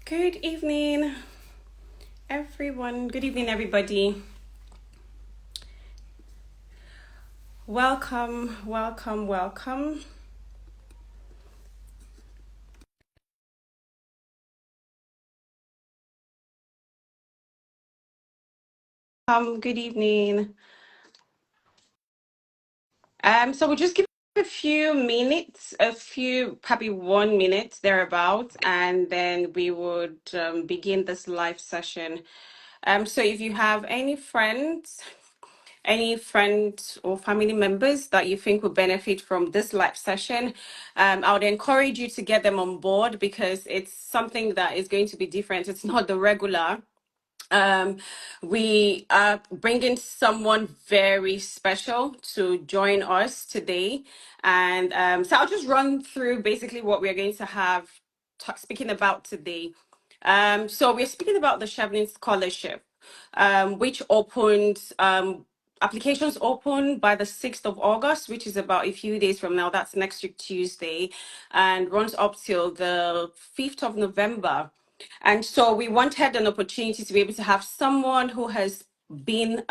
Good evening, everyone. Good evening, everybody. Welcome, welcome, welcome. Good evening. So we'll just give a few minutes, probably 1 minute thereabouts, and then we would begin this live session. So if you have any friends or family members that you think would benefit from this live session, I would encourage you to get them on board because it's something that is going to be different. It's not the regular. Um, we are bringing someone very special to join us today. And so I'll just run through basically what we're going to have speaking about today. So we're speaking about the Chevening Scholarship, which opened, applications open by the 6th of August, which is about a few days from now. That's next week, Tuesday, and runs up till the 5th of November. And so we wanted an opportunity to be able to have someone who has been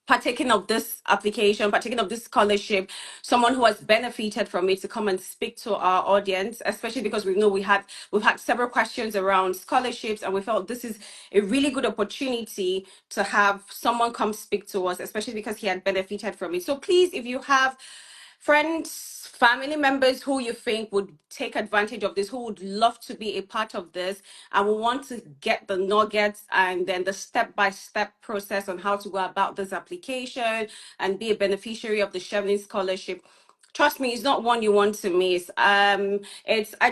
partaking of this application, partaking of this scholarship, someone who has benefited from it to come and speak to our audience, especially because we know we've had several questions around scholarships, and we felt this is a really good opportunity to have someone come speak to us, especially because he had benefited from it. So please, if you have friends, family members who you think would take advantage of this, who would love to be a part of this, and will want to get the nuggets and then the step-by-step process on how to go about this application and be a beneficiary of the Chevening Scholarship. Trust me, it's not one you want to miss. I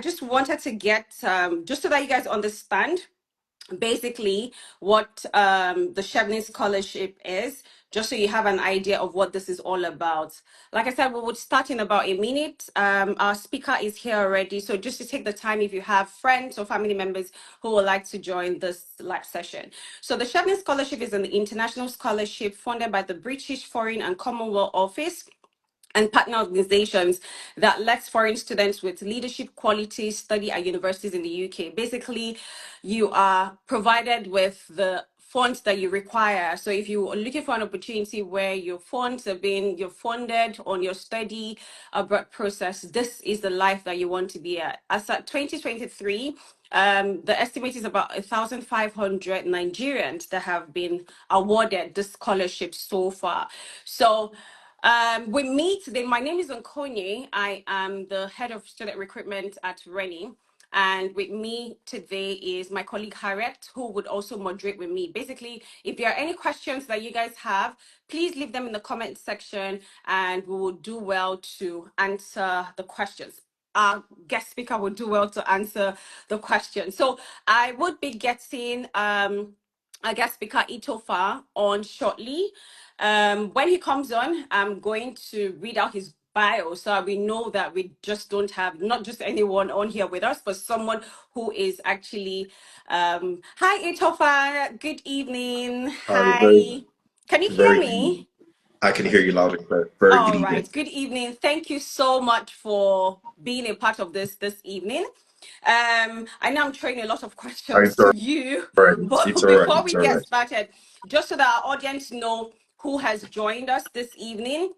just wanted to get just so that you guys understand basically what the Chevening Scholarship is, just so you have an idea of what this is all about. Like I said, we would start in about a minute. Our speaker is here already, so just to take the time if you have friends or family members who would like to join this live session. So the Chevening Scholarship is an international scholarship funded by the British Foreign and Commonwealth Office and partner organizations that lets foreign students with leadership qualities study at universities in the UK. Basically, you are provided with the funds that you require. So if you are looking for an opportunity where your funds you're funded on your study abroad process, this is the life that you want to be at. As at 2023, the estimate is about 1,500 Nigerians that have been awarded the scholarship so far. So with me today, my name is Nkonye. I am the head of student recruitment at Renee. And with me today is my colleague Harriet, who would also moderate with me. Basically, if there are any questions that you guys have, please leave them in the comment section and we will do well to answer the questions. Our guest speaker will do well to answer the question. So I would be getting our guest speaker Itofa on shortly. When he comes on, I'm going to read out his bio so we know that we just don't have not just anyone on here with us, but someone who is actually hi Itofa, good evening. Hi, very, Hi, can you hear very good me? evening. I can hear you loud and clear. Very good All evening. right, good evening. Thank you so much for being a part of this evening. I know I'm throwing a lot of questions It's to all you, right. It's but all right. before It's we all get right. started, just so that our audience know who has joined us this evening,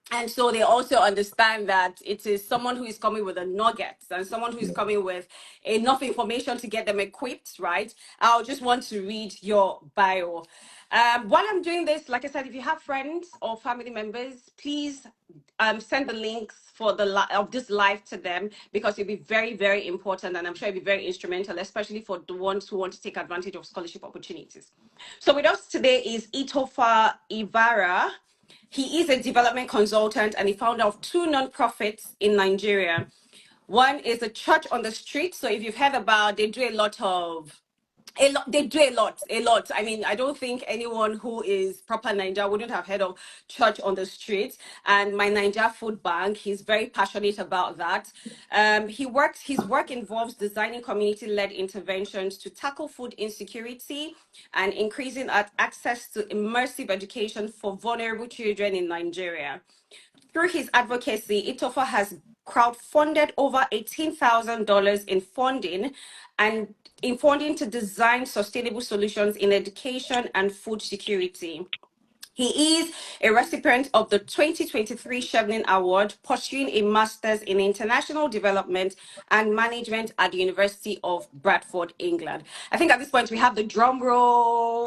and so they also understand that it is someone who is coming with the nuggets and someone who is Yeah. coming with enough information to get them equipped, right? I'll just want to read your bio. While I'm doing this, like I said, if you have friends or family members, please send the links for of this live to them, because it'll be very, very important, and I'm sure it'll be very instrumental, especially for the ones who want to take advantage of scholarship opportunities. So with us today is Itofa Ivarah. He is a development consultant and the founder of two nonprofits in Nigeria. One is a church on the street. So if you've heard about, they do they do a lot. I mean, I don't think anyone who is proper Niger wouldn't have heard of church on the street. And my Niger Food Bank, he's very passionate about that. His work involves designing community-led interventions to tackle food insecurity and increasing access to immersive education for vulnerable children in Nigeria. Through his advocacy, Itofa has crowdfunded over $18,000 in funding to design sustainable solutions in education and food security. He is a recipient of the 2023 Chevening Award, pursuing a master's in international development and management at the University of Bradford, England. I think at this point we have the drum roll.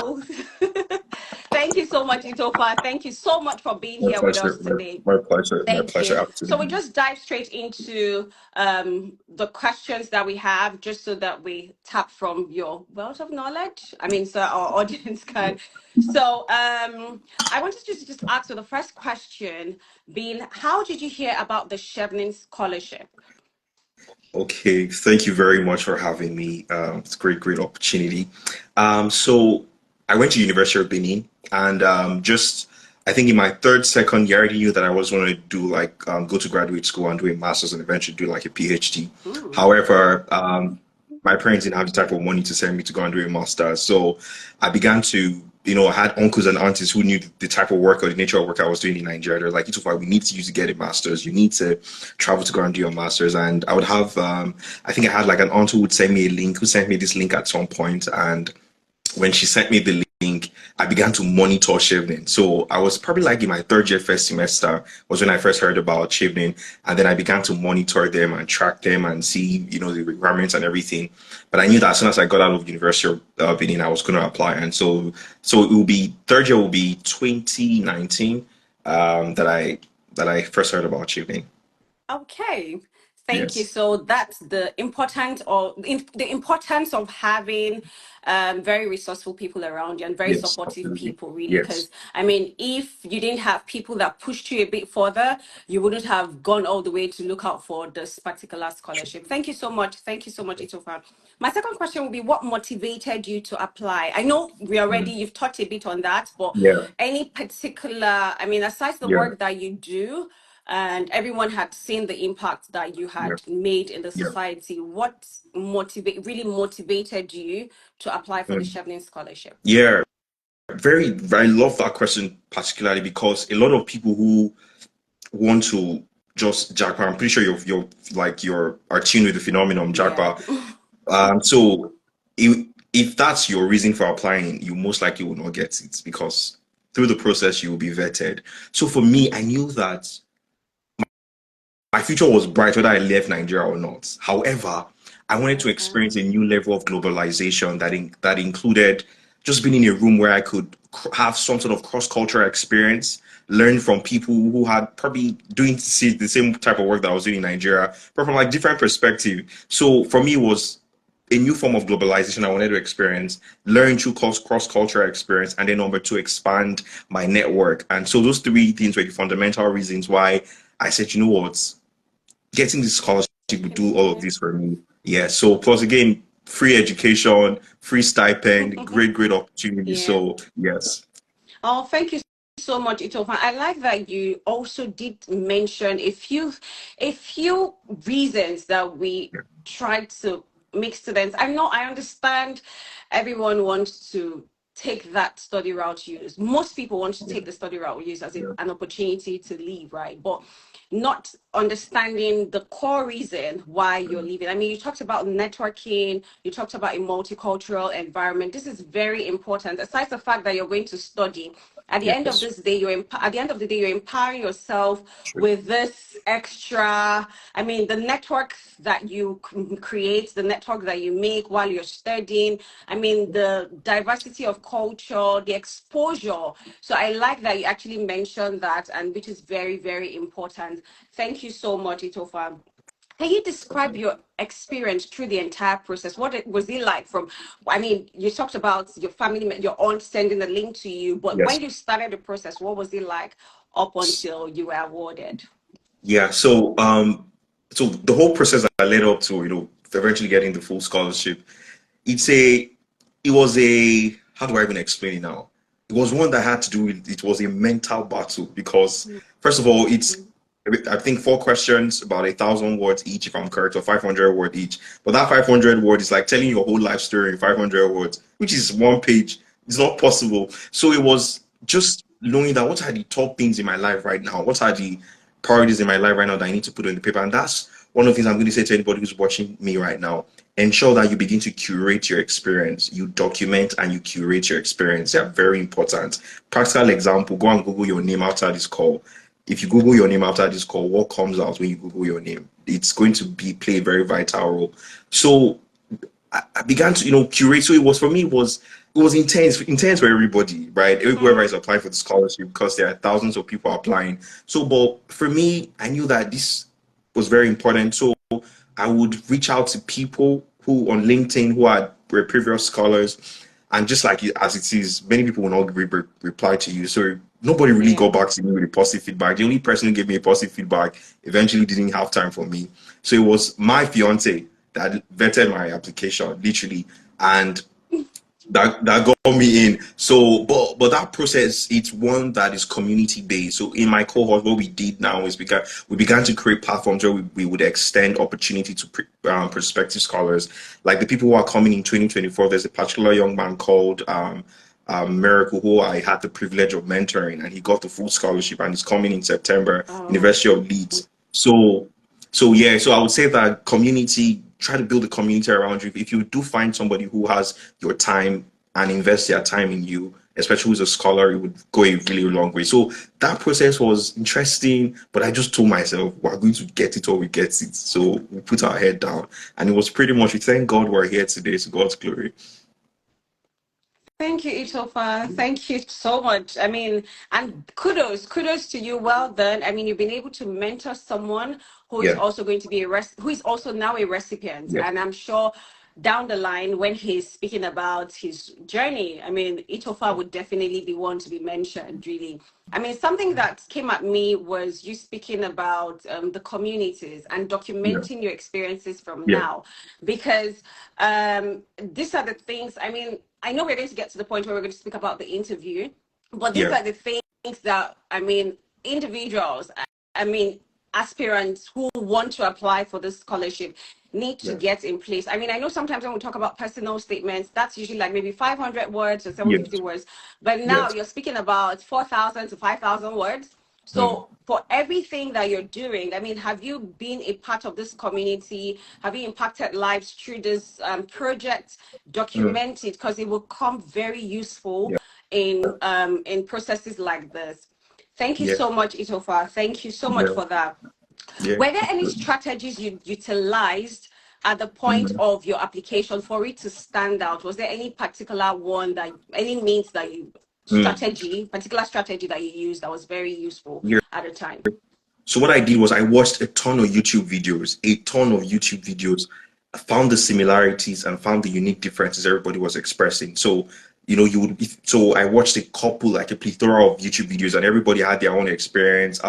Thank you so much, Itofa. Thank you so much for being My here with pleasure. us today. My pleasure. My Thank pleasure. you. So we Absolutely. just dive straight into the questions that we have, just so that we tap from your wealth of knowledge. I mean, so our audience can. So I wanted to just ask you the first question being, how did you hear about the Chevening Scholarship? Okay, thank you very much for having me. It's a great opportunity. So I went to University of Benin, and just I think in my second year, I already knew that I was going to do like go to graduate school and do a master's and eventually do like a PhD. Mm, However, my parents didn't have the type of money to send me to go and do a master's, so I began to. I had uncles and aunties who knew the type of work or the nature of work I was doing in Nigeria. They're like, Itofa, we need you to get a master's. You need to travel to go and do your master's. And I would have, I think I had like an aunt who would send me a link, who sent me this link at some point. And when she sent me the link, I began to monitor Chevening. So I was probably like in my third year, first semester was when I first heard about Chevening. And then I began to monitor them and track them and see, the requirements and everything. But I knew that as soon as I got out of University of Benin, I was going to apply. And so it will be third year will be 2019 that I first heard about Chevening. okay. Thank you. Yes. So that's the importance of having very resourceful people around you and very Yes. supportive Absolutely. people, really. Yes. Because I mean, if you didn't have people that pushed you a bit further, you wouldn't have gone all the way to look out for this particular scholarship. Thank you so much. Thank you so much, Itofa. My second question would be, what motivated you to apply? I know you've touched a bit on that, but Yeah. any particular, I mean, aside the Yeah. work that you do, and everyone had seen the impact that you Yeah. had made in the Yeah. society, what really motivated you to apply for the Mm. Chevening Scholarship? Yeah. I love that question particularly because a lot of people who want to just jackpot, I'm pretty sure you're are tuned with the phenomenon Yeah. jackpot. So if that's your reason for applying, you most likely will not get it because through the process you will be vetted. So for me, I knew that my future was bright whether I left Nigeria or not. However, I wanted to Okay. experience a new level of globalization that included just being in a room where I could have some sort of cross-cultural experience, learn from people who had probably doing the same type of work that I was doing in Nigeria, but from like different perspective. So for me, it was a new form of globalization I wanted to experience, learn through cross-cultural experience, and then number two, expand my network. And so those three things were the fundamental reasons why I said, you know what, getting this scholarship would do all of Okay. this for me. Yeah. So plus again, free education, free stipend, great opportunity. Yeah. So yes. Oh, thank you so much, Itofa. I like that you also did mention a few reasons that we Yeah. tried to make students. I understand everyone wants to take that study route use. Most people want to Yeah. take the study route use as Yeah. an opportunity to leave, right? But not understanding the core reason why you're leaving. I mean, you talked about networking, you talked about a multicultural environment. This is very important. Aside the fact that you're going to study, at the end of Yes. this day, at the end of the day, you're empowering yourself Sure. with this extra. I mean, the network that you create, the network that you make while you're studying. I mean, the diversity of culture, the exposure. So I like that you actually mentioned that, and which is very, very important. Thank you so much, Itofa. Can you describe your experience through the entire process? Was it like from, I mean, you talked about your family, your aunt sending the link to you, but Yes. when you started the process, what was it like up until you were awarded? Yeah. So the whole process that led up to, eventually getting the full scholarship, it's a it was a how do I even explain it now? It was one that had to do with it was a mental battle because first of all, it's Mhm. I think four questions about 1,000 words each, if I'm correct, or 500 word each. But that 500 word is like telling your whole life story in 500 words, which is one page. It's not possible. So it was just knowing that what are the top things in my life right now? What are the priorities in my life right now that I need to put on the paper. And that's one of the things I'm going to say to anybody who's watching me right now. Ensure that you begin to curate your experience. You document and you curate your experience. They are very important. Practical example, go and Google your name after this call. If you Google your name after this call, what comes out when you Google your name? It's going to be play a very vital role. So I began to, curate. So it was for me, it was intense for everybody, right? Whoever is applying for the scholarship, because there are thousands of people applying. So, but for me, I knew that this was very important. So I would reach out to people who on LinkedIn were previous scholars, and just like as it is, many people will not reply to you. So nobody really Yeah. got back to me with a positive feedback. The only person who gave me a positive feedback eventually didn't have time for me. So it was my fiance that vetted my application, literally, and that got me in. So, but that process, it's one that is community based. So in my cohort, what we did now is we began to create platforms where we would extend opportunity to prospective scholars, like the people who are coming in 2024. There's a particular young man called Miracle, who I had the privilege of mentoring, and he got the full scholarship, and he's coming in September, Oh, University of Leeds. So yeah, so I would say that community, try to build a community around you. If you do find somebody who has your time and invest their time in you, especially who's a scholar, it would go a really long way. So that process was interesting, but I just told myself we're going to get it or we get it. So we put our head down, and it was pretty much, we thank God we're here today, to God's glory. thank you, Itofa. Thank you so much. I mean, and kudos to you. Well done. I mean, you've been able to mentor someone who is Yeah, also going to be who is also now a recipient. yeah, And I'm sure down the line when he's speaking about his journey, I mean, Itofa would definitely be one to be mentioned, really. I mean, something that came at me was you speaking about the communities and yeah, documenting your experiences from yeah, now, because these are the things, I mean, I know we're going to get to the point where we're going to speak about the interview, but these yeah, are the things that, I mean, individuals, I mean, aspirants who want to apply for this scholarship need to yeah, get in place. I mean, I know sometimes when we talk about personal statements, that's usually like maybe 500 words or yeah, 750 words. But now yes. you're speaking about 4,000 to 5,000 words. Mm, So for everything that you're doing, I mean, have you been a part of this community? Have you impacted lives through this project? mm, Document it, because it will come very useful yeah, in processes like this. Thank you yeah, so much, Itofa. Thank you so much yeah, for that. yeah. Were there any strategies you utilized at the point Mm, of your application for it to stand out? Was there any particular one that, any means that you, mm, particular strategy that you used that was very useful yeah. at the time? So what I did was I watched a ton of YouTube videos, a ton of YouTube videos. I found the similarities and found the unique differences everybody was expressing. So, so I watched a couple, like a plethora of YouTube videos, and everybody had their own experience.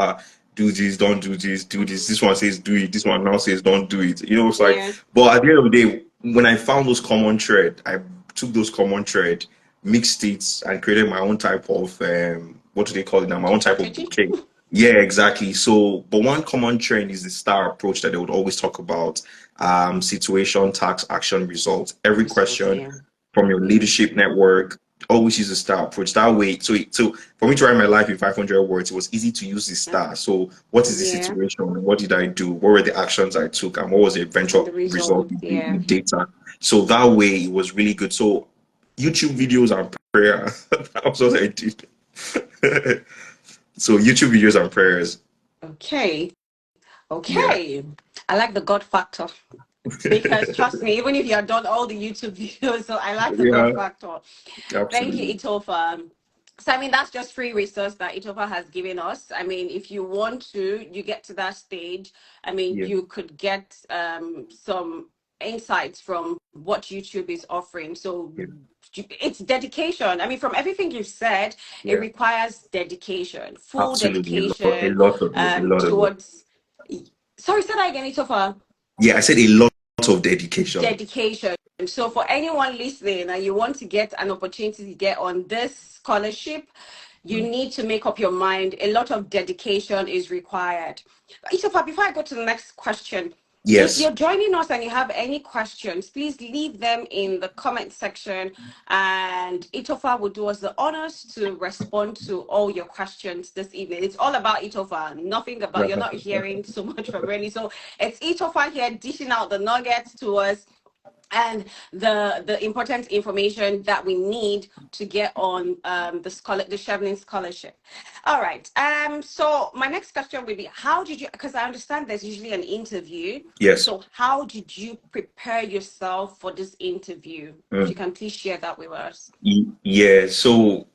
Do this, don't do this, do this. This one says do it. This one now says don't do it. It's like, Yeah. but at the end of the day, when I found those common thread, I took those common thread, mixed it, and created my own type of what do they call it now? My own type of Strategy? bouquet. Yeah, exactly. So, but one common trend is the STAR approach that they would always talk about: situation, task, action, result. Every Results, question yeah. from your leadership network, always use the STAR approach. That way, so for me to write my life in 500 words, it was easy to use the STAR. So, what is the Yeah. situation? What did I do? What were the actions I took? And what was the And the eventual result results, yeah. with data? So that way, it was really good. So, YouTube videos and prayer. That was what I did. So YouTube videos and prayers. Okay. Yeah. Okay. I like the God factor. Because trust me, even if you have done all the YouTube videos, so I like the God Yeah, factor. Thank you, absolutely. Itofa. So I mean, that's just free resource that Itofa has given us. I mean, if you want to, you get to that stage. I mean, Yeah, you could get some insights from what YouTube is offering. So yeah, it's dedication. I mean, from everything you've said, it yeah. requires dedication, full Absolutely. A dedication lot of it. A lot of it. towards. Sorry, say that again, Itofa. Yeah, I said a lot of dedication. Dedication. So for anyone listening and you want to get an opportunity to get on this scholarship, you Mm, need to make up your mind. A lot of dedication is required. Itofa, before I go to the next question, If Yes. you're joining us and you have any questions, please leave them in the comment section, and Itofa will do us the honors to respond to all your questions this evening. It's all about Itofa, nothing about, you're not hearing so much from Rennie. So it's Itofa here dishing out the nuggets to us and the important information that we need to get on the Chevening Scholarship. All right. So my next question would be, how did you, because I understand there's usually an interview. Yes. So how did you prepare yourself for this interview? If you can please share that with us. Yeah. So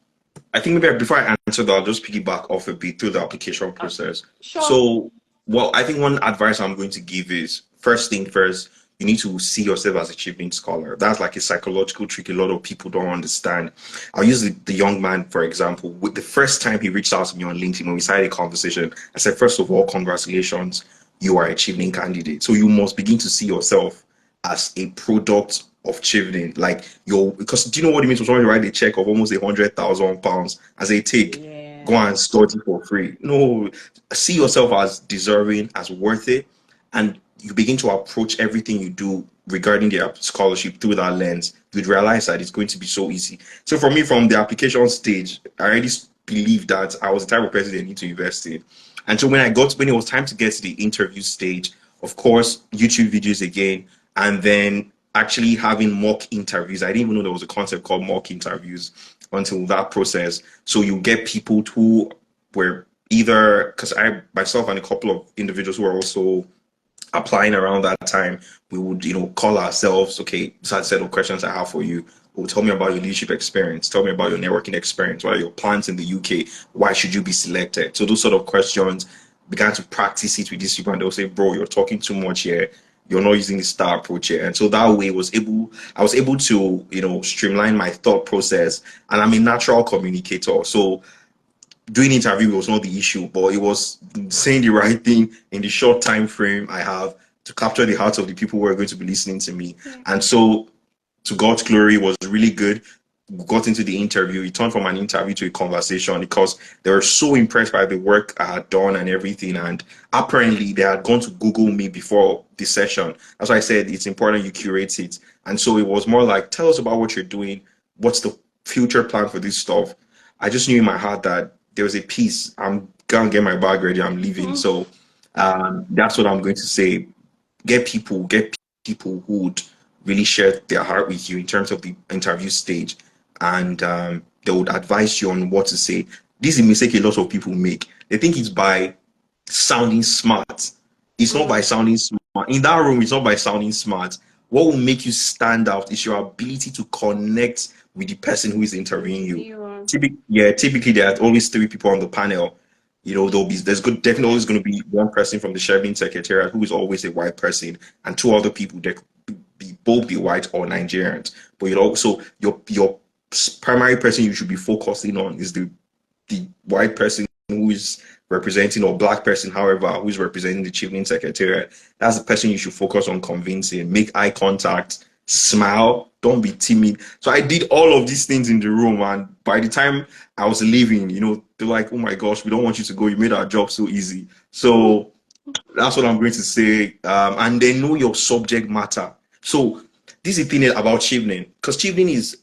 I think maybe before I answer that, I'll just piggyback off a bit through the application Okay. process. Sure. So, well, I think one advice I'm going to give is first thing first, you need to see yourself as a Chevening scholar. That's like a psychological trick a lot of people don't understand. I'll use the young man, for example. With the first time he reached out to me on LinkedIn when we started a conversation, I said, first of all, congratulations, you are a Chevening candidate. So you must begin to see yourself as a product of Chevening. Like because do you know what it means for someone to write a check of almost £100,000 as a take? Go and Yes. study for free. No, see yourself as deserving, as worth it, and you begin to approach everything you do regarding the scholarship through that lens. You'd realize that it's going to be so easy. So for me, from the application stage, I already believed that I was the type of person they need to invest in. And so when it was time to get to the interview stage, of course, YouTube videos again, and then actually having mock interviews. I didn't even know there was a concept called mock interviews until that process. So you get people who were either, because I myself and a couple of individuals who are also applying around that time, we would, call ourselves, okay, this is a set of questions I have for you. Oh, tell me about your leadership experience. Tell me about your networking experience. What are your plans in the UK? Why should you be selected? So those sort of questions, began to practice it with these people, and they'll say, bro, you're talking too much here. You're not using the star approach here. And so that way I was able to, streamline my thought process. And I'm a natural communicator. So doing interview was not the issue, but it was saying the right thing in the short time frame I have to capture the hearts of the people who are going to be listening to me. Yeah. And so, to God's glory, was really good. Got into the interview. It turned from an interview to a conversation because they were so impressed by the work I had done and everything. And apparently, they had gone to Google me before the session. That's why I said it's important you curate it. And so it was more like, tell us about what you're doing. What's the future plan for this stuff? I just knew in my heart that there was a piece. I'm gonna get my bag ready. I'm leaving. Mhm. So that's what I'm going to say. Get people who would really share their heart with you in terms of the interview stage, and they would advise you on what to say. This is a mistake a lot of people make. They think it's by sounding smart. It's not by Mm. sounding smart. In that room, it's not by sounding smart. What will make you stand out is your ability to connect with the person who is interviewing you. Viewer. Typically there are always three people on the panel. Definitely always Yes. going to be one person from the Chevening Secretariat who is always a white person, and two other people that could both be white or Nigerians. But also your primary person you should be focusing on is the white person who is representing, or black person, however, who is representing the Chevening Secretariat. That's the person you should focus on convincing. Make eye contact, smile, don't be timid. So I did all of these things in the room, and by the time I was leaving, they're like, "Oh my gosh, we don't want you to go. You made our job so easy." So that's what I'm going to say. And then know your subject matter. So this is the thing about Chevening, because Chevening is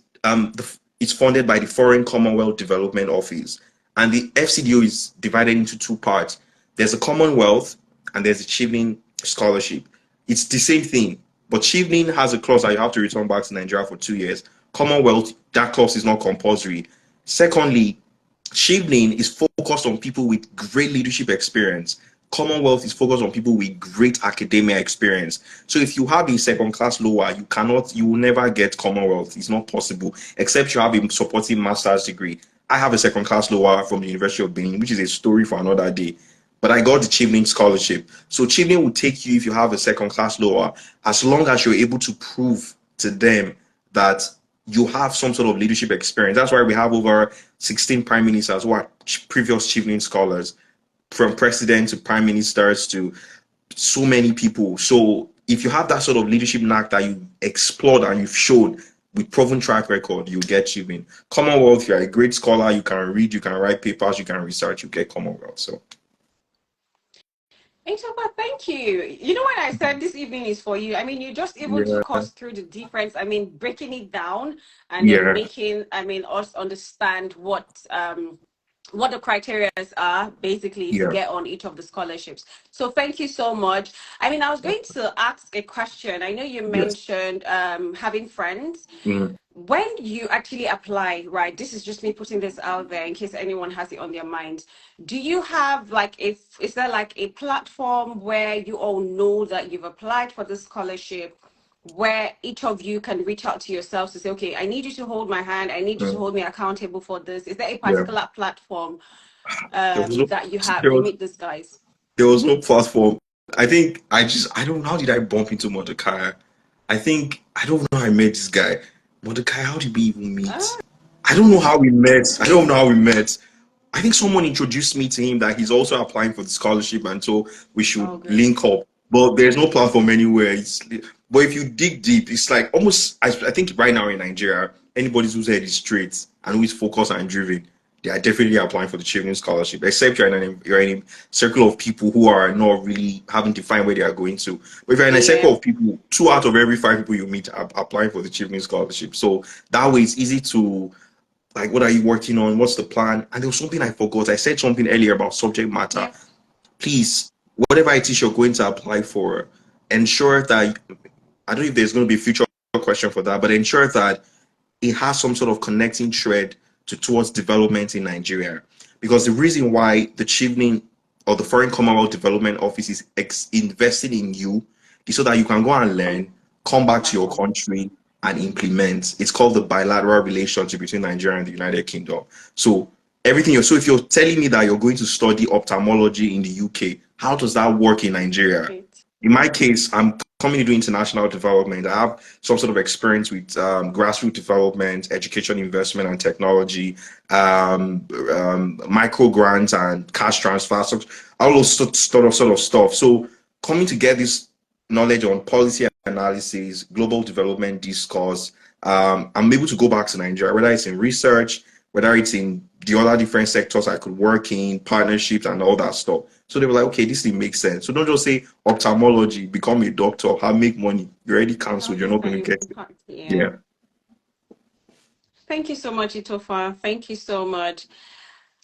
it's funded by the Foreign Commonwealth Development Office, and the FCDO is divided into two parts. There's a Commonwealth and there's a Chevening Scholarship. It's the same thing, but Chevening has a clause that you have to return back to Nigeria for 2 years. Commonwealth, that clause is not compulsory. Secondly, Chevening is focused on people with great leadership experience. Commonwealth is focused on people with great academia experience. So if you have a second class lower, you will never get Commonwealth. It's not possible, except you have a supporting master's degree. I have a second class lower from the University of Benin, which is a story for another day. But I got the Chevening Scholarship. So Chevening will take you if you have a second class lower, as long as you're able to prove to them that you have some sort of leadership experience. That's why we have over 16 prime ministers who are previous Chevening scholars, from president to prime ministers to so many people. So if you have that sort of leadership knack that you explored and you've showed with proven track record, you get Chevening. Commonwealth, you're a great scholar, you can read, you can write papers, you can research, you get Commonwealth. So Itofa, thank you. You know, when I said this evening is for you, I mean, you just even Yeah, took us through the difference. I mean, breaking it down and then yeah, making, I mean, us understand what the criteria are basically to yeah, get on each of the scholarships. So thank you so much. I mean, I was going to ask a question. I know you yes. mentioned having friends. Mm, When you actually apply, right, this is just me putting this out there in case anyone has it on their mind. Do you have like, if is there like a platform where you all know that you've applied for the scholarship, where each of you can reach out to yourselves to say, okay, I need you to hold my hand, I need you to mm, hold me accountable for this? Is there a yeah. particular platform There was no, that you have there to was, meet these guys? there was no platform. I think I don't know, how did I bump into Mordecai? I don't know how I met this guy. Mordecai, how did we even meet? Ah, I don't know how we met. I don't know how we met. I think someone introduced me to him that he's also applying for the scholarship, and so we oh, should great. link up. But there's no platform anywhere. But if you dig deep, it's like almost. I think right now in Nigeria, anybody whose head is straight and who is focused and driven, they are definitely applying for the Chevening Scholarship. Except you're in a circle of people who are not really haven't defined where they are going to. But if you're in a circle Yeah, of people, 2 out of every 5 people you meet are applying for the Chevening Scholarship. So that way, it's easy to like, what are you working on? What's the plan? And there was something I forgot. I said something earlier about subject matter. yeah, Please, whatever it is you're going to apply for, ensure that I don't know if there's going to be a future question for that, but ensure that it has some sort of connecting thread towards development in Nigeria. Because the reason why the Chevening or the Foreign Commonwealth Development Office is investing in you is so that you can go and on learn, come back to your platform. country and implement. It's called the bilateral relationship between Nigeria and the United Kingdom. So so if you're telling me that you're going to study ophthalmology in the UK, how does that work in Nigeria? Great. In my case, I'm coming to do international development. I have some sort of experience with grassroots development, education, investment, and technology, micro grants and cash transfers, all those sort of stuff. So coming to get this knowledge on policy analysis, global development discourse, I'm able to go back to Nigeria, whether it's in research, whether it's in the other different sectors I could work in, partnerships and all that stuff. So they were like, okay, this thing makes sense. So don't just say ophthalmology, become a doctor, how make money. You're already How cancelled. You're is not that going to you? get it. Yeah. Yeah. Thank you so much, Itofa. Thank you so much.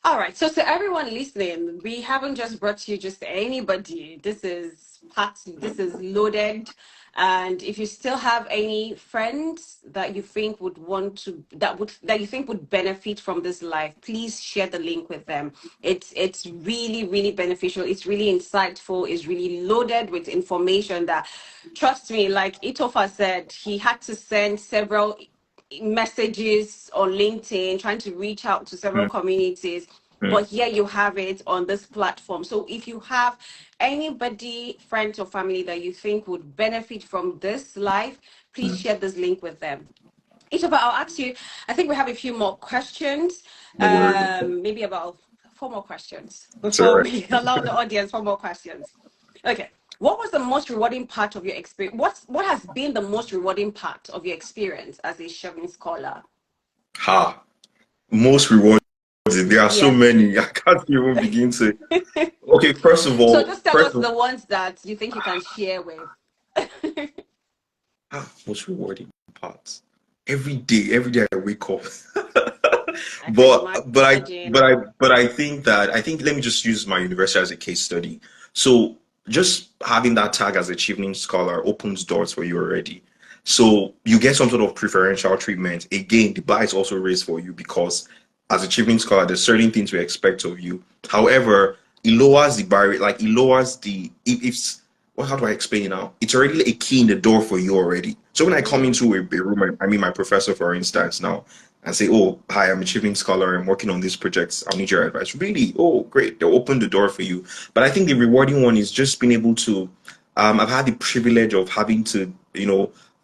All right. So to everyone listening, we haven't just brought you just anybody. This is packed, this is loaded. And if you still have any friends that you think would want to that you think would benefit from this live, please share the link with them. It's really, really beneficial. It's really insightful, it's really loaded with information that, trust me, like Itofa said, he had to send several messages on LinkedIn, trying to reach out to several Mm, communities. mm, But here you have it on this platform. So if you have anybody, friends or family that you think would benefit from this live, please mm. share this link with them. Isabel, I'll ask you, I think we have a few more questions, No worries. maybe about four more questions It's all before right. we allow the audience for more questions. Okay. What was the most rewarding part of your experience? What has been the most rewarding part of your experience as a Chevening scholar? Ha. Most rewarding. There are so Yeah. many. I can't even begin to. Okay, So just tell first us of the ones that you think you can share with. I most rewarding parts. Every day I wake up. can imagine. But I think let me just use my university as a case study. So just having that tag as a Chevening scholar opens doors for you already. So you get some sort of preferential treatment. Again, the bar is also raised for you because as a Chevening scholar, there's certain things we expect of you. However, it lowers the barrier, like it lowers the if well, how do I explain it now? It's already a key in the door for you already. So when I come Mm, into a room, I mean my professor, for instance, now, and say, "Oh, hi, I'm a Chevening scholar. I'm working on these projects. I'll need your advice." Really? Oh, great. They'll open the door for you. But I think the rewarding one is just being able to. I've had the privilege of having to,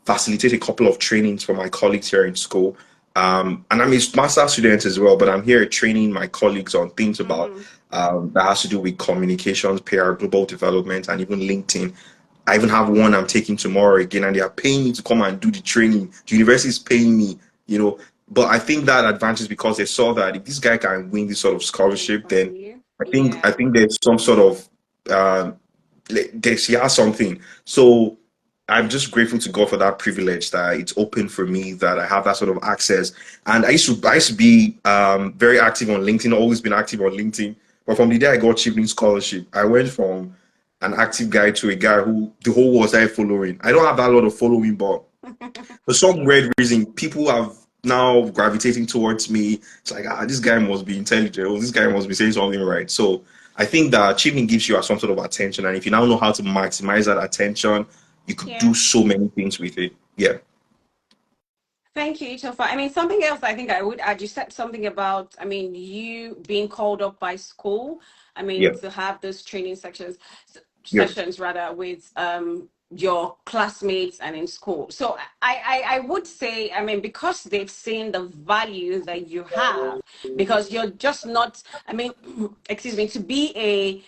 facilitate a couple of trainings for my colleagues here in school. And I'm a master student as well, but I'm here training my colleagues on things about mm. that has to do with communications, PR, global development, and even LinkedIn. I even have one I'm taking tomorrow again, and they are paying me to come and do the training. The university is paying me, you know. But I think that advantage is because they saw that if this guy can win this sort of Good scholarship, then value. I Yeah. think there's some sort of she has something. So I'm just grateful to God for that privilege that it's open for me, that I have that sort of access. And I used to be very active on LinkedIn, always been active on LinkedIn. But from the day I got Chevening Scholarship, I went from an active guy to a guy who the whole world started following. I don't have that lot of following, but for some weird reason, people have now gravitating towards me. It's like, this guy must be intelligent, or this guy must be saying something right. So I think that achievement gives you some sort of attention, and if you now know how to maximize that attention, you could Yeah. do so many things with it. Yeah, Thank you, Itofa. I mean, something else I think I would add, you said something about, I mean, you being called up by school, I mean, yeah, to have those training yeah, sessions rather with your classmates and in school. So I would say, I mean, because they've seen the value that you have, because you're just not, I mean, excuse me, to be a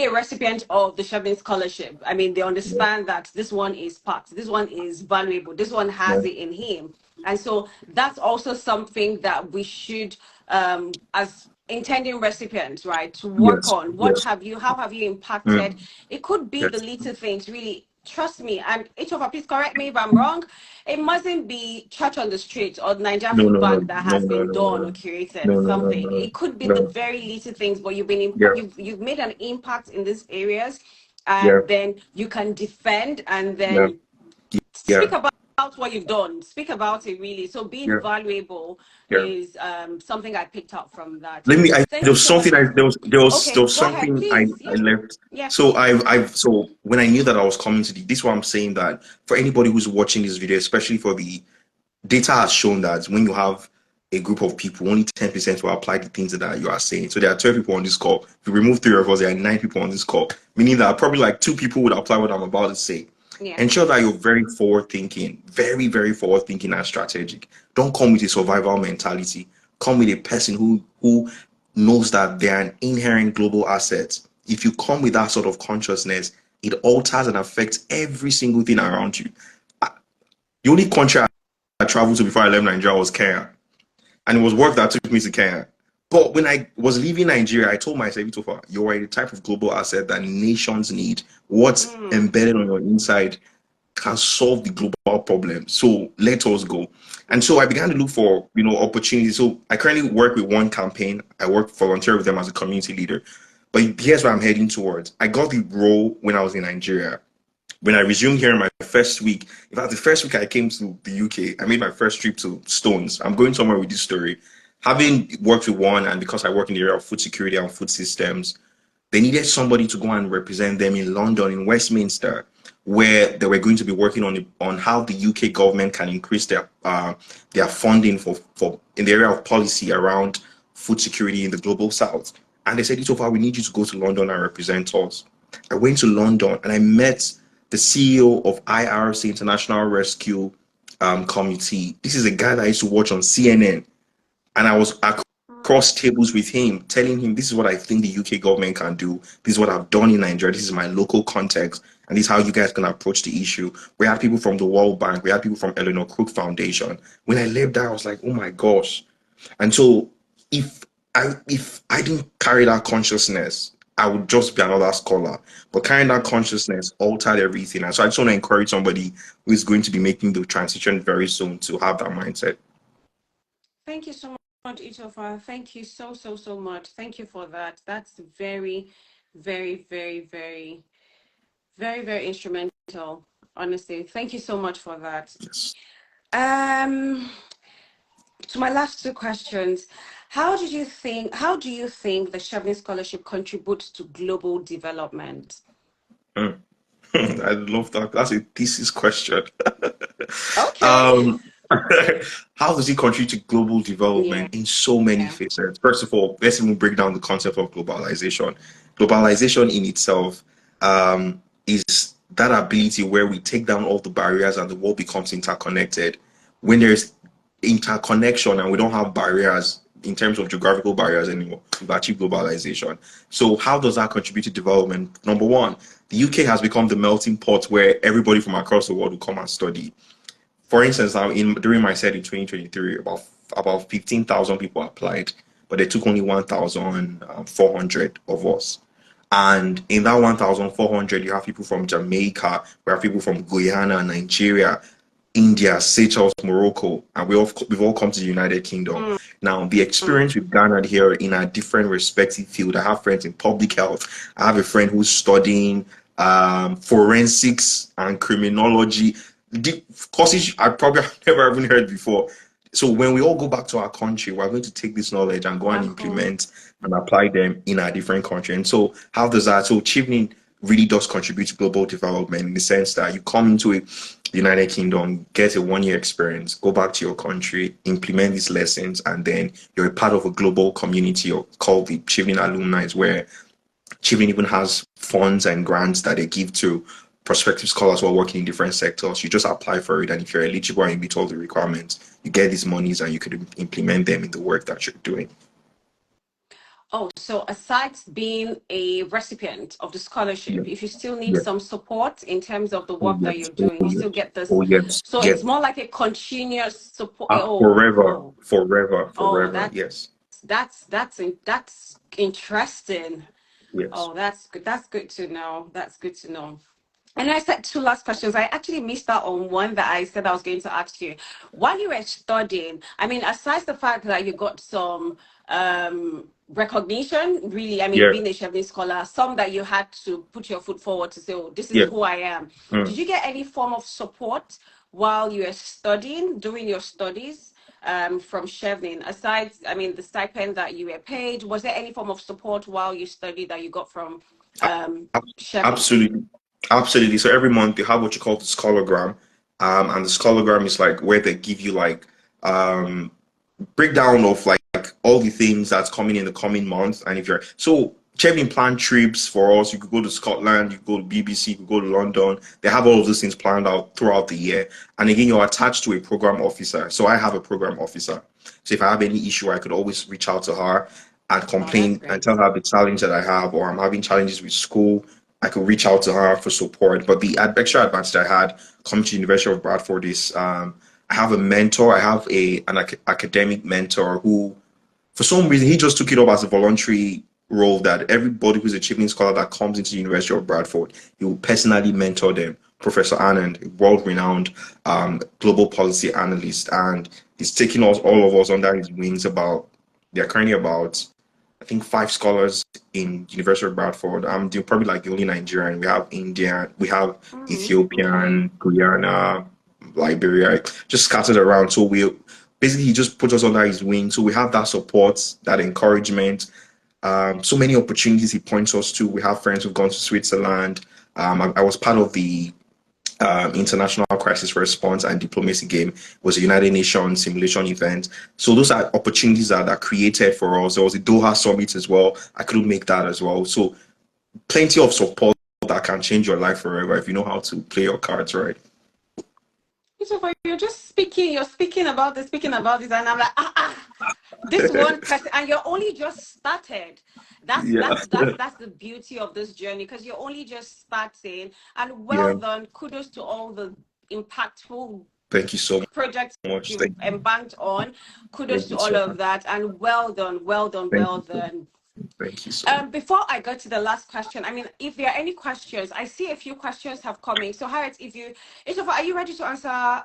recipient of the Chevening Scholarship, I mean, they yeah, understand that this one is packed, this one is valuable, this one yeah. has it in him. And so that's also something that we should, as intending recipients, right, to work Yes, on. yes, How have you impacted? mm, It could be the yes. little things, really. Trust me, and Itofa, please correct me if I'm wrong. It mustn't be church on the street or Nigeria No, Food no, no, Bank that no, has no, been no, done or no, curated no, no, no, something. no, It could be the no. very little things, but Yeah, you've made an impact in these areas, yeah, and then you can defend and yeah, then yeah, speak about what you've done. Speak about it really. So being yeah, valuable yeah. is something I picked up from that. Let me. Thank There you was so much. something. There Okay, was go ahead, something please. I Yeah, left. yeah. So so when I knew that I was coming to this is why I'm saying that for anybody who's watching this video, especially for the data has shown that when you have a group of people, only 10% will apply the things that you are saying. So there are 12 people on this call. If you remove three of us, there are 9 people on this call, meaning that probably like 2 people would apply what I'm about to say. Yeah. Ensure that you're very forward thinking, very, very forward thinking and strategic. Don't come with a survival mentality. Come with a person who knows that they're an inherent global asset. If you come with that sort of consciousness, it alters and affects every single thing around you. The only country I traveled to before I left Nigeria was Kenya, and it was work that took me to Kenya. But when I was leaving Nigeria, I told myself, Itofa, you are the type of global asset that nations need. What's Mm. embedded on your inside can solve the global problem. So let us go. And so I began to look for, opportunities. So I currently work with one campaign. I work volunteer with them as a community leader. But here's where I'm heading towards. I got the role when I was in Nigeria. When I resumed here in my first week, in fact, the first week I came to the UK, I made my first trip to Stones. I'm going somewhere with this story. Having worked with one, and because I work in the area of food security and food systems, they needed somebody to go and represent them in London, in Westminster, where they were going to be working on how the UK government can increase their funding for in the area of policy around food security in the global south. And they said, Itofa, we need you to go to London and represent us. I went to London and I met the CEO of IRC International Rescue Committee. This is a guy that I used to watch on CNN, and I was across tables with him, telling him this is what I think the UK government can do. This is what I've done in Nigeria. This is my local context, and this is how you guys can approach the issue. We had people from the World Bank. We had people from Eleanor Crook Foundation. When I left there, I was like, oh my gosh. And so if I didn't carry that consciousness, I would just be another scholar. But carrying that consciousness altered everything. And so I just want to encourage somebody who is going to be making the transition very soon to have that mindset. Thank you so much, Itofa. Thank you so much. Thank you for that. That's very, very, very, very, very, very instrumental. Honestly, thank you so much for that. Yes. Um, to my last two questions, how do you think the Chevening Scholarship contributes to global development? Mm. I love that. That's a thesis question. Okay. um, how does it contribute to global Yeah. development in so many facets? First of all, let's even break down the concept of globalization. Globalization in itself is that ability where we take down all the barriers and the world becomes interconnected. When there's interconnection and we don't have barriers in terms of geographical barriers anymore, we've achieved globalization. So how does that contribute to development? Number one, the UK has become the melting pot where everybody from across the world will come and study. For instance, now during my set in 2023, about 15,000 people applied, but they took only 1,400 of us. And in that 1,400, you have people from Jamaica, we have people from Guyana, Nigeria, India, Seychelles, Morocco, and we've all come to the United Kingdom. Now, the experience we've garnered here in our different respective field. I have friends in public health. I have a friend who's studying forensics and criminology, the courses I probably have never even heard before. So when we all go back to our country, we're going to take this knowledge and go and Back home. implement and apply them in our different country. And so how does that? So Chevening really does contribute to global development in the sense that you come into the United Kingdom, get a 1 year experience, go back to your country, implement these lessons, and then you're a part of a global community called the Chevening Alumni, where Chevening even has funds and grants that they give to prospective scholars who are working in different sectors. You just apply for it, and if you're eligible and you meet all the requirements, you get these monies and you could implement them in the work that you're doing. Oh, so aside being a recipient of the Yeah. scholarship, if you still need Yeah. some support in terms of the Oh work that yes. you're Oh doing, you still yes. get this. Oh yes. So Yes. it's more like a continuous support. Forever. Forever. Oh, Forever. Yes. that's interesting. Yes. Oh, that's good. That's good to know. That's good to know. And I said two last questions. I actually missed out on one that I said I was going to ask you. While you were studying, I mean, aside the fact that you got some recognition, really, I mean, Yeah. being a Chevening scholar, some that you had to put your foot forward to say, oh, this is Yeah. who I am. Did you get any form of support while you were studying, during your studies? From Chevening, aside, I mean, the stipend that you were paid, was there any form of support while you studied that you got from Chevening? Absolutely. Absolutely. So every month they have what you call the scholagram. And the scholagram is like where they give you like um breakdown of like all the things that's coming in the coming month. And if you're so Chevening plan trips for us, you could go to Scotland, you could go to BBC, you could go to London. They have all of those things planned out throughout the year. And again, you're attached to a program officer. So I have a program officer. So if I have any issue, I could always reach out to her and Oh, that's complain and great. tell her the challenge that I have, or I'm having challenges with school. I could reach out to her for support. But the extra advantage I had coming to the University of Bradford is I have a mentor. I have an academic mentor who, for some reason, he just took it up as a voluntary role that everybody who's a Chevening scholar that comes into the University of Bradford, he will personally mentor them. Professor Anand, a world-renowned global policy analyst, and he's taking us all of us under his wings. They're currently about, I think, 5 scholars in University of Bradford. They're probably like the only Nigerian. We have Indian, we have Okay. Ethiopian, Guyana, Liberia, just scattered around. So we basically he just put us under his wing. So we have that support, that encouragement. So many opportunities he points us to. We have friends who've gone to Switzerland. I was part of the International Crisis Response and Diplomacy Game. It was a United Nations simulation event. So those are opportunities that are created for us. There was a Doha summit as well. I couldn't make that as well. So plenty of support that can change your life forever if you know how to play your cards right. Christopher, you're just speaking, you're speaking about this, and I'm like, this one person, and you're only just started. That's Yeah. that's that's that's the beauty of this journey, because you're only just starting. And Yeah. well done, kudos to all the impactful Thank you so projects much. you've embanked on. Kudos Thank to you all so of much. that, and well done, well done, Thank well you so much. done. Thank you so much. Before I go to the last question, I mean, if there are any questions, I see a few questions have come in. So, Harriet, Itofa, are you ready to answer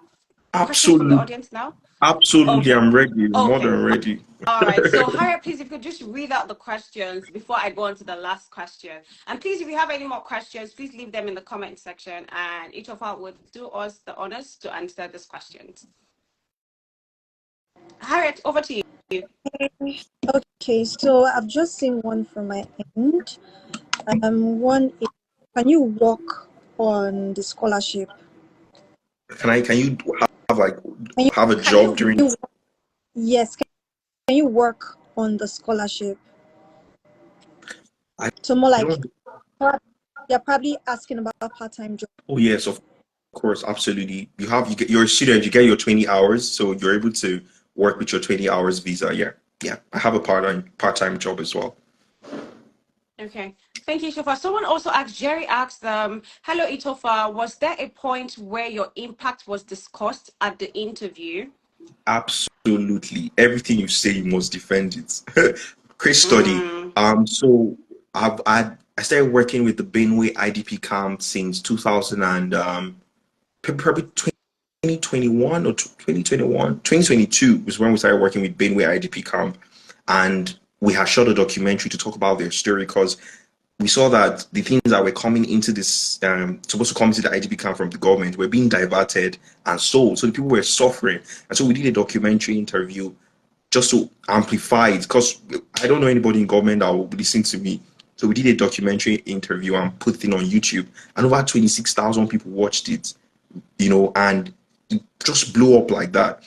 questions from the Absolutely. audience now? Absolutely. Okay. I'm ready. More Okay. than ready. All right. So, Harriet, please, if you could just read out the questions before I go on to the last question. And please, if you have any more questions, please leave them in the comment section, and each of us would do us the honors to answer these questions. Harriet, over to you. Okay, so I've just seen one from my end. One is, can you work on the scholarship? Can you have like Can you, have a Can job you? during yes, can you work on the scholarship? I So more like don't you're probably asking about part-time job. oh yes, of course, absolutely. You're a student, you get your 20 hours, so you're able to work with your 20 hours visa. Yeah. Yeah. I have a part-time job as well. Okay. Thank you, Itofa. Someone also asked, Jerry asked, hello, Itofa, was there a point where your impact was discussed at the interview? Absolutely. Everything you say, you must defend it. Case study. So I've had I started working with the Benue IDP camp since 2000 and probably 2021 or 2021, 2022 was when we started working with Benue IDP camp, and we had shot a documentary to talk about their story because we saw that the things that were coming into this, supposed to come into the IDP camp from the government were being diverted and sold. So the people were suffering. And so we did a documentary interview just to amplify it because I don't know anybody in government that will listen to me. So we did a documentary interview and put it on YouTube, and over 26,000 people watched it, and it just blew up like that.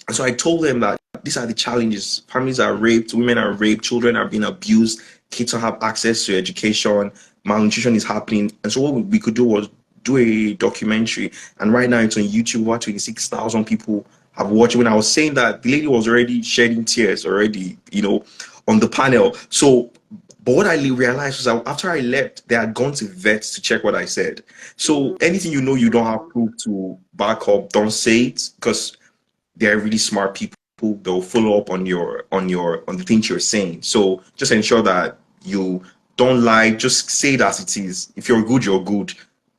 And so I told them that these are the challenges. Families are raped, women are raped, children are being abused, kids don't have access to education, malnutrition is happening. And so what we could do was do a documentary. And right now it's on YouTube. Over 26,000 people have watched it. When I was saying that, the lady was already shedding tears already, on the panel. So, but what I realized was that after I left, they had gone to vets to check what I said. So anything you don't have proof to back up, don't say it, because they're really smart people. They'll follow up on the things you're saying. So just ensure that you don't lie. Just say it as it is. If you're good, you're good,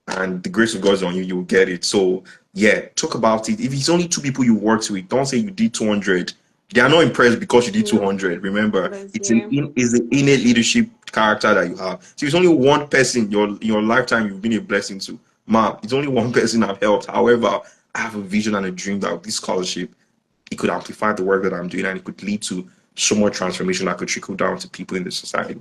and the grace of God is on you. You'll get it. So yeah, talk about it. If it's only 2 people you worked with, don't say you did 200. They are not impressed because you did 200. Remember, it's the innate leadership character that you have. So it's only one person your lifetime you've been a blessing to. Ma, it's only one person I've helped. However, I have a vision and a dream that with this scholarship, it could amplify the work that I'm doing and it could lead to so much transformation that could trickle down to people in the society.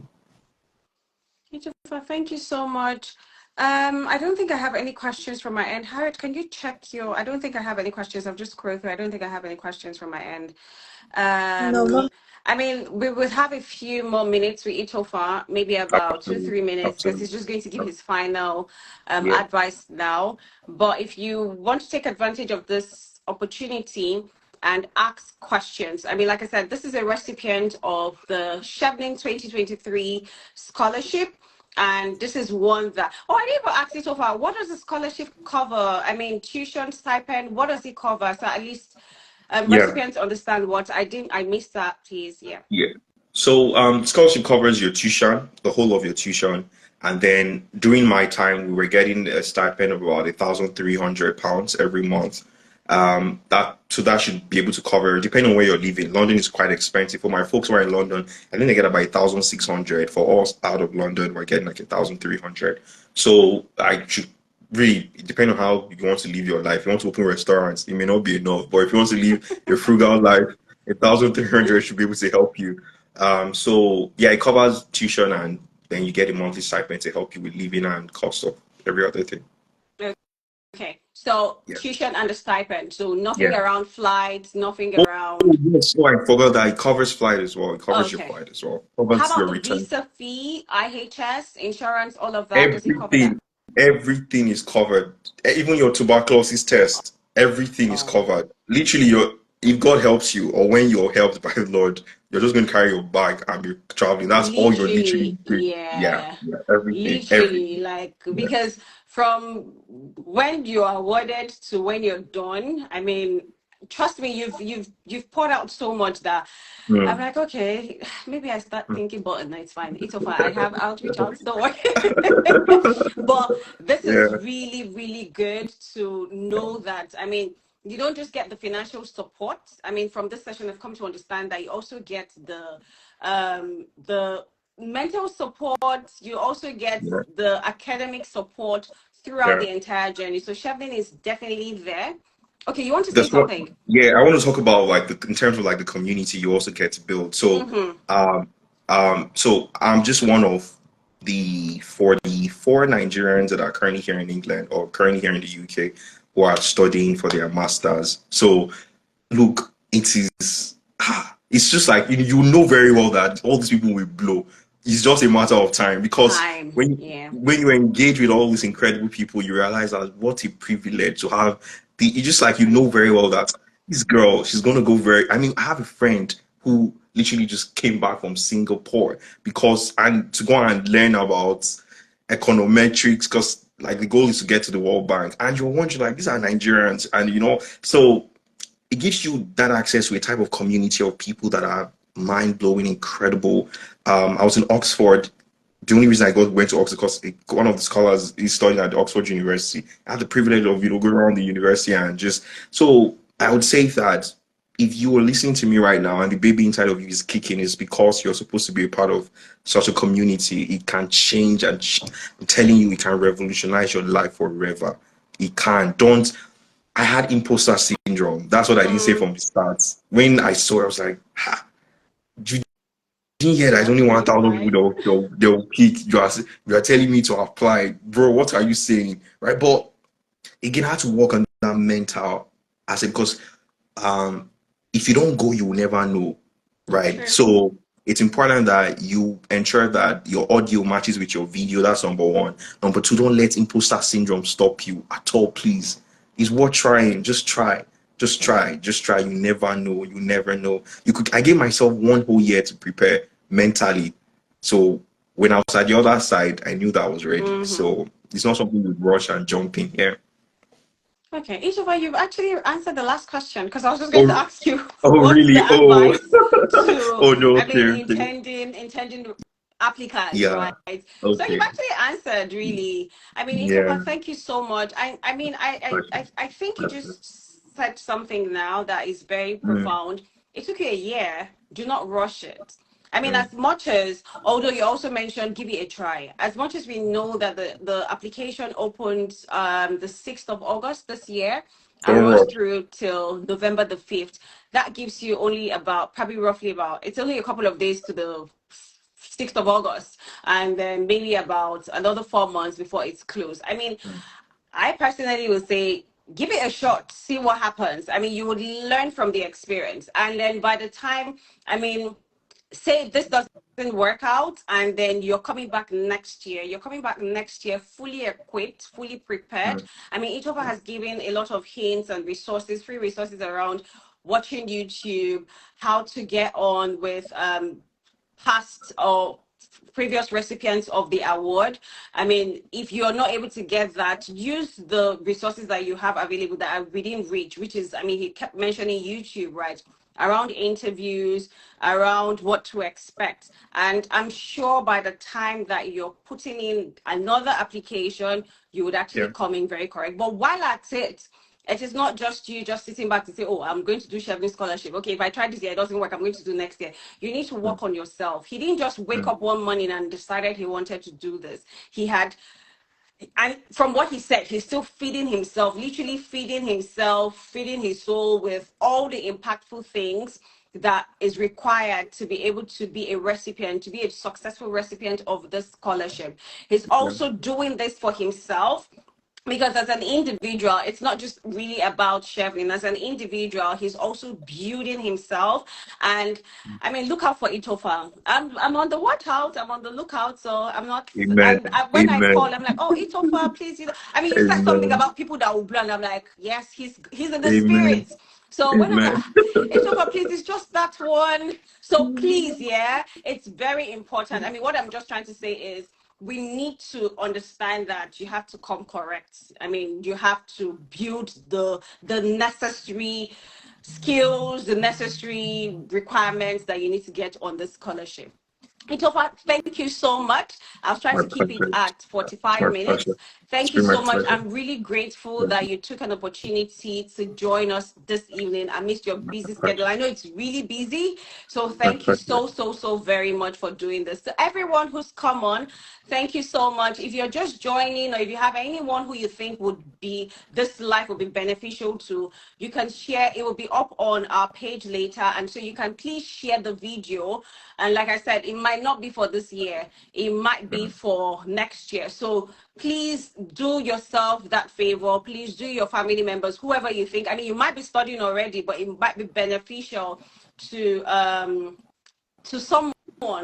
Itofa, thank you so much. I don't think I have any questions from my end. Harriet, can you check I don't think I have any questions. I've just scrolled through. I don't think I have any questions from my end. No, I mean, we would have a few more minutes with Itofa, maybe about 2-3 minutes, because he's just going to give his final advice now. But if you want to take advantage of this opportunity and ask questions, I mean, like I said, this is a recipient of the Chevening 2023 scholarship. And this is one that, I didn't even ask Itofa, what does the scholarship cover? I mean, tuition, stipend, what does it cover? So at least recipients understand what I missed that, please. Yeah. So scholarship covers your tuition, the whole of your tuition. And then during my time, we were getting a stipend of about £1,300 every month. That should be able to cover, depending on where you're living. London is quite expensive. For my folks who are in London, I think they get about 1,600. For us out of London, we're getting like 1,300. So I should really, depending on how you want to live your life. If you want to open restaurants, it may not be enough. But if you want to live your frugal life, 1,300 should be able to help you. So yeah, it covers tuition and then you get a monthly stipend to help you with living and cost of every other thing. Okay, so tuition and the stipend. So nothing around flights, nothing around. Yes, so I forgot that it covers flight as well. It covers your flight as well. It covers How your about the return. visa fee, IHS, insurance, all of that? Does it cover that? Everything is covered. Even your tuberculosis test, everything is covered. Literally, if God helps you, or when you're helped by the Lord, you're just going to carry your bag and be traveling. That's all you're literally doing. Yeah, everything. Literally, like, because from when you are awarded to when you're done, I mean, trust me, you've poured out so much that I'm like, okay, maybe I start thinking, but no, it's fine. It's fine. I have outreach outs, don't worry. But this is really, really good to know that. I mean, you don't just get the financial support. I mean, from this session, I've come to understand that you also get the mental support. You also get the academic support throughout the entire journey. So Chevening is definitely there. Okay, you want to say something? I want to talk about in terms of like the community you also get to build. So so I'm just one of the 44 Nigerians that are currently here in England or currently here in the UK who are studying for their masters. So look, it's just like you know very well that all these people will blow. It's just a matter of time because when you engage with all these incredible people, you realize that what a privilege to have it's just like you know very well that this girl, she's gonna go I mean, I have a friend who literally just came back from Singapore to go and learn about econometrics because like the goal is to get to the World Bank. And you're wondering like these are Nigerians and so it gives you that access to a type of community of people that are mind-blowing, incredible. I was in Oxford the only reason I went to Oxford because one of the scholars is studying at Oxford University. I had the privilege of going around the university and just so I would say that if you are listening to me right now and the baby inside of you is kicking, it's because you're supposed to be a part of such a community. It can change and I'm telling you, it can revolutionize your life forever. It can. Don't. I had imposter syndrome. That's what I didn't say Mm, from the start. When I saw it, I was like, ha, didn't hear that it's yeah, only you're 1,000 people fine. they'll pick. You are telling me to apply, bro. What are you saying, right? But again, I had to work on that mental aspect because um, if you don't go, you will never know, right? True. So it's important that you ensure that your audio matches with your video. That's number one. Number two, don't let imposter syndrome stop you at all, please. It's worth trying. Just try. Just try. Just try. You never know. You never know. You could. I gave myself one whole year to prepare mentally. So when I was at the other side, I knew that I was ready. Mm-hmm. So it's not something you rush and jump in here. Okay, Itofa, you've actually answered the last question because I was just going to Oh, ask you oh, what's the really? Oh, advice to, oh no. I Okay, mean, okay. intending applicants, Yeah. right? So you've Okay. actually answered really. I mean, Yeah. Itofa, thank you so much. I mean, Pleasure. I think you Pleasure. just said something now that is very Mm, profound. It took you a year. Do not rush it. I mean, mm. as much as, although you also mentioned give it a try, as much as we know that the application opened the 6th of August this year and Don't runs rush. through till November the 5th, that gives you only about, probably roughly about, it's only a couple of days to the 6th of August, and then maybe about another 4 months before it's closed. I mean, Mm, I personally would say give it a shot, see what happens. I mean, you would learn from the experience. And then by the time, I mean, say this doesn't work out and then you're coming back next year, fully equipped, fully prepared. mm, I mean, Itofa has given a lot of hints and resources, free resources around watching YouTube, how to get on with past or previous recipients of the award. I mean, if you're not able to get that, use the resources that you have available that are within reach, which is, I mean, he kept mentioning YouTube, right? Around interviews, around what to expect. And I'm sure by the time that you're putting in another application, you would actually yeah. come in very correct. But while at it is not just you just sitting back to say, oh, I'm going to do Chevening Scholarship. Okay, if I try this year, it doesn't work, I'm going to do next year. You need to Mm, work on yourself. He didn't just wake mm, up one morning and decided he wanted to do this. He had, and from what he said, he's still feeding himself, literally feeding himself, feeding his soul with all the impactful things that is required to be able to be a recipient, to be a successful recipient of this scholarship. He's yeah. also doing this for himself because as an individual, it's not just really about Chevron. As an individual, he's also building himself. And I mean, look out for Itofa. I'm on the watchout. I'm on the lookout. So I'm not. Amen. And when I call, Amen. I'm like, oh, Itofa, please. I mean, you said something Amen. about people that will blend. I'm like, yes, he's in the Amen. spirit. So when I'm like, Amen. "Ah, Itofa, please, it's just that one. So please, yeah, it's very important. I mean, what I'm just trying to say is we need to understand that you have to come correct. I mean, you have to build the necessary skills, the necessary requirements that you need to get on this scholarship. Itofa, thank you so much. I was trying My to keep it pleasure. at 45 My pleasure. minutes. It's Thank you been my so much. pleasure. I'm really grateful that you took an opportunity to join us this evening amidst your My busy schedule. pleasure. I know it's really busy. So My thank you pleasure. so very much for doing this. To everyone who's come on, thank you so much. If you're just joining or if you have anyone who you think would be, this life will be beneficial to, you can share. It will be up on our page later. And so you can please share the video. And like I said, it might not be for this year. It might be Mm, for next year. So please do yourself that favor. Please do your family members, whoever you think. I mean, you might be studying already, but it might be beneficial to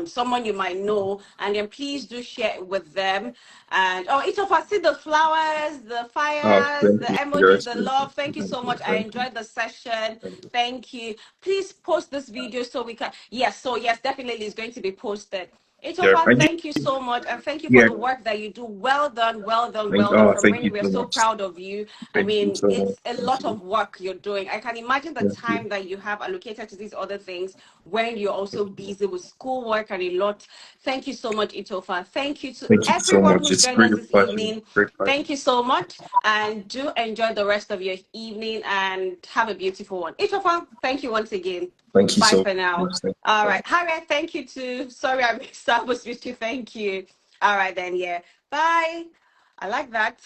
someone you might know, and then please do share it with them. And oh, each of us see the flowers, the fires, thank the you. emojis, Yes, the thank you. love. Thank you Thank so you. much. I Thank you. enjoyed the session. Thank you. Thank you. Please post this video so we can, yes, so yes, definitely it's going to be posted. Yeah, Itofa, and thank you so much, and thank you for yeah, the work that you do. Well done, well done, thank, well done. oh, From thank Renee, you we are so so much. proud of you. I Thank you mean, so much. it's a Thank lot you. of work you're doing. I can imagine the Thank you. time that you have allocated to these other things when you're also busy with schoolwork and a lot. Thank you so much, Itofa. Thank you to Thank you so everyone much. who's It's joined us great this passion. evening. Great passion. Thank you so much, and do enjoy the rest of your evening and have a beautiful one. Itofa, thank you once again. Thank you Bye so for now. much. Thank All you. right. Harriet, thank you too. Sorry I missed out with you. Thank you. All right then, yeah. Bye. I like that.